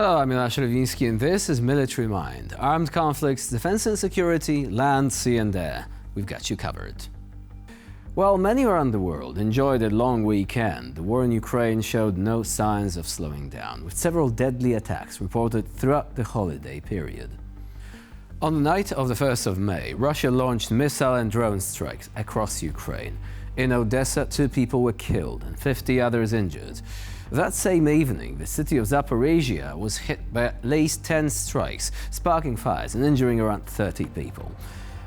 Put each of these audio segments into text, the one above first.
Hello, I'm Russianstry, and this is Military Mind. Armed conflicts, defense and security, land, sea and air. We've got you covered. While many around the world enjoyed a long weekend, the war in Ukraine showed no signs of slowing down, with several deadly attacks reported throughout the holiday period. On the night of the 1st of May, Russia launched missile and drone strikes across Ukraine. In Odessa, 2 people were killed and 50 others injured. That same evening, the city of Zaporizhia was hit by at least 10 strikes, sparking fires and injuring around 30 people.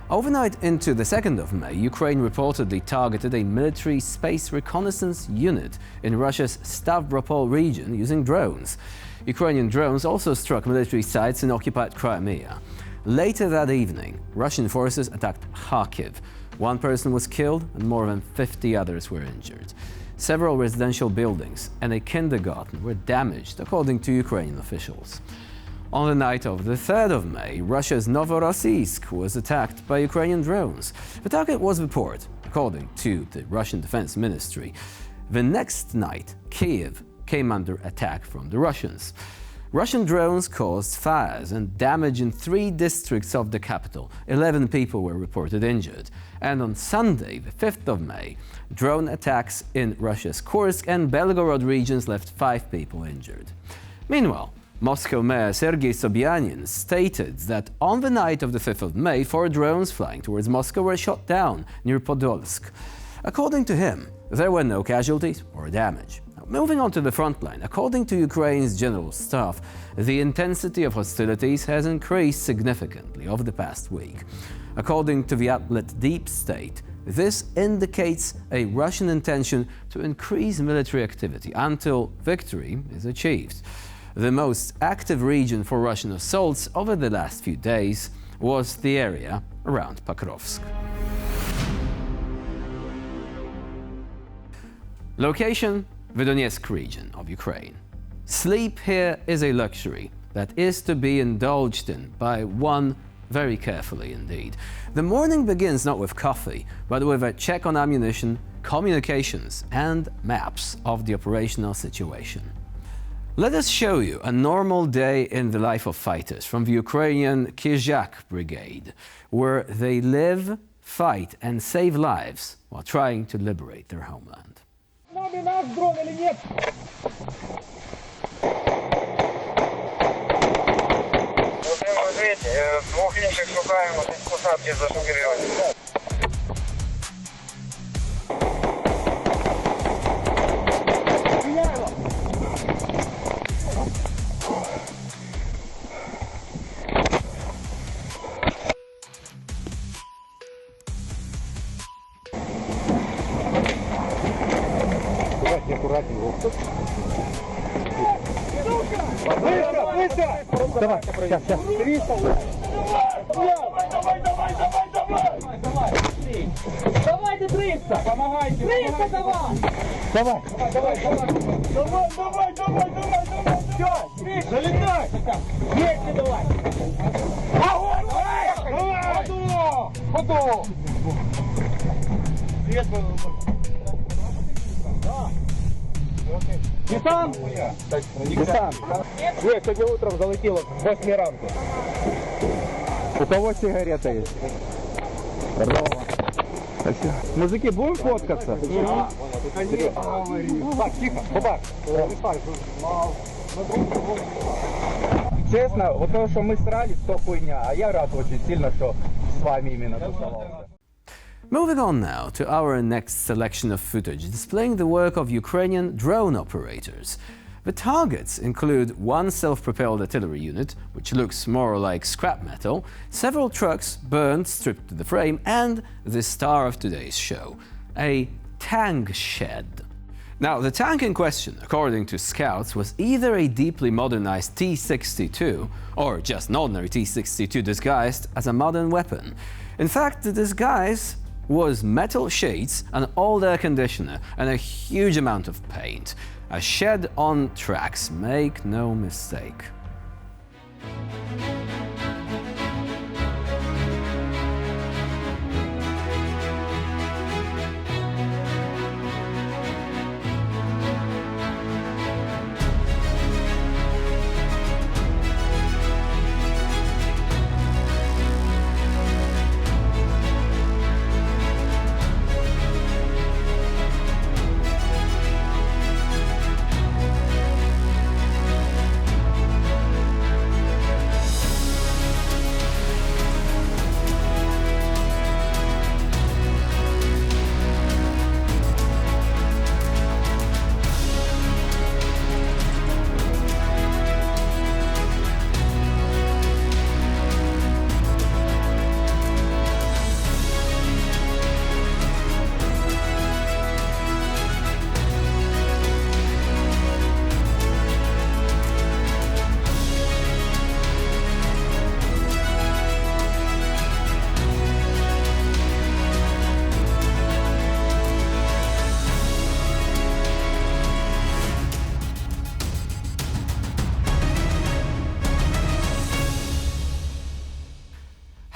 Overnight into the 2nd of May, Ukraine reportedly targeted a military space reconnaissance unit in Russia's Stavropol region using drones. Ukrainian drones also struck military sites in occupied Crimea. Later that evening, Russian forces attacked Kharkiv. 1 person was killed and more than 50 others were injured. Several residential buildings and a kindergarten were damaged, according to Ukrainian officials. On the night of the 3rd of May, Russia's Novorossiysk was attacked by Ukrainian drones. The target was the port, according to the Russian Defense Ministry. The next night, Kiev came under attack from the Russians. Russian drones caused fires and damage in 3 districts of the capital. 11 people were reported injured. And on Sunday, the 5th of May, drone attacks in Russia's Kursk and Belgorod regions left 5 people injured. Meanwhile, Moscow Mayor Sergei Sobyanin stated that on the night of the 5th of May, 4 drones flying towards Moscow were shot down near Podolsk. According to him, there were no casualties or damage. Moving on to the front line, according to Ukraine's general staff, the intensity of hostilities has increased significantly over the past week. According to the outlet Deep State, this indicates a Russian intention to increase military activity until victory is achieved. The most active region for Russian assaults over the last few days was the area around Pokrovsk. Location: the Donetsk region of Ukraine. Sleep here is a luxury that is to be indulged in by one very carefully indeed. The morning begins not with coffee, but with a check on ammunition, communications, and maps of the operational situation. Let us show you a normal day in the life of fighters from the Ukrainian Kizhak Brigade, where they live, fight, and save lives while trying to liberate their homeland. Давай, сейчас. Давайте 300! Помогайте! 300 давай! Давай! Все! Залетай! 200 давай! Огонь! Давай! Готово! Десант! Десант! Сегодня утром залетело в 8 ранку. У кого сигарета есть? Здорово. Спасибо. Мужики, будем фоткаться? Так, тихо, бабак. Честно, вот то, что мы срались, то хуйня. А я рад очень сильно, что с вами именно тусовался. Moving on now to our next selection of footage displaying the work of Ukrainian drone operators. The targets include 1 self-propelled artillery unit, which looks more like scrap metal, several trucks burned, stripped to the frame, and the star of today's show, a tankshed. Now, the tank in question, according to scouts, was either a deeply modernized T-62 or just an ordinary T-62 disguised as a modern weapon. In fact, the disguise was metal sheets, an old air conditioner, and a huge amount of paint. A shed on tracks, make no mistake.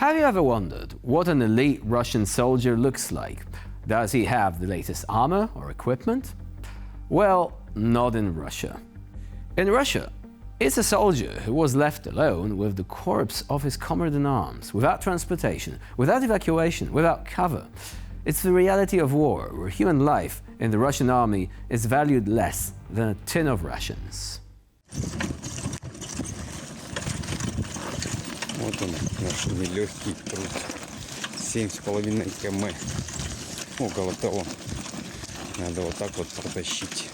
Have you ever wondered what an elite Russian soldier looks like? Does he have the latest armor or equipment? Well, not in Russia. In Russia, it's a soldier who was left alone with the corpse of his comrade-in-arms, without transportation, without evacuation, without cover. It's the reality of war, where human life in the Russian army is valued less than a tin of rations. Вот он, наш нелегкий труд. 7,5 км. Около того. Надо вот так вот протащить.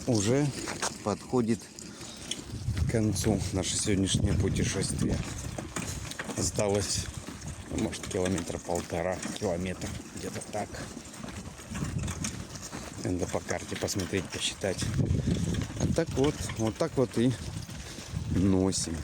Уже подходит к концу наше сегодняшнее путешествие. Осталось, может, километра 1,5 километра, где-то так. Надо по карте посмотреть, посчитать. А так вот и носим.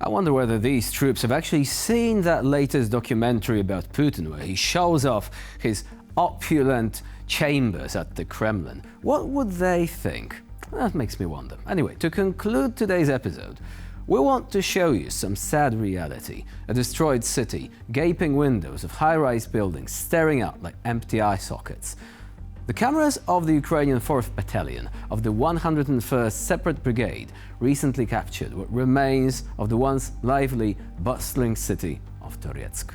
I wonder whether these troops have actually seen that latest documentary about Putin, where he shows off his opulent chambers at the Kremlin. What would they think? That makes me wonder. Anyway, to conclude today's episode, we want to show you some sad reality. A destroyed city, gaping windows of high-rise buildings staring out like empty eye sockets. The cameras of the Ukrainian 4th Battalion of the 101st Separate Brigade recently captured what remains of the once lively, bustling city of Toretsk.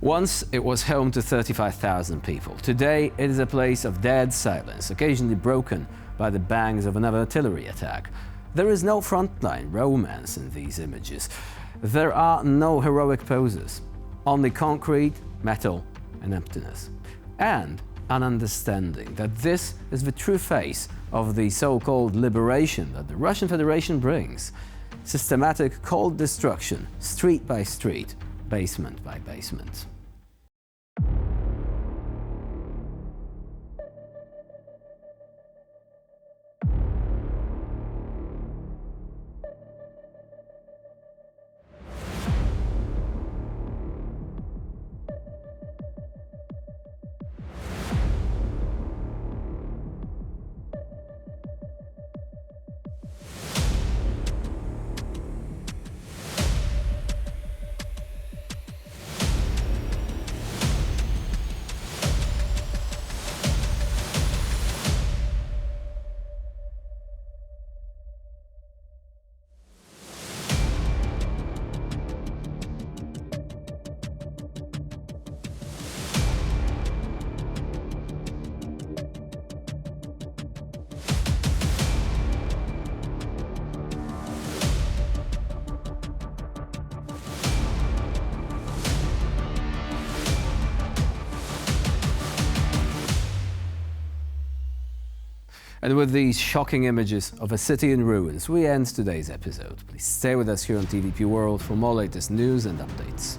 Once it was home to 35,000 people. Today it is a place of dead silence, occasionally broken by the bangs of another artillery attack. There is no frontline romance in these images. There are no heroic poses, only concrete, metal, and emptiness. And an understanding that this is the true face of the so-called liberation that the Russian Federation brings. Systematic cold destruction, street by street, basement by basement. And with these shocking images of a city in ruins, we end today's episode. Please stay with us here on TVP World for more latest news and updates.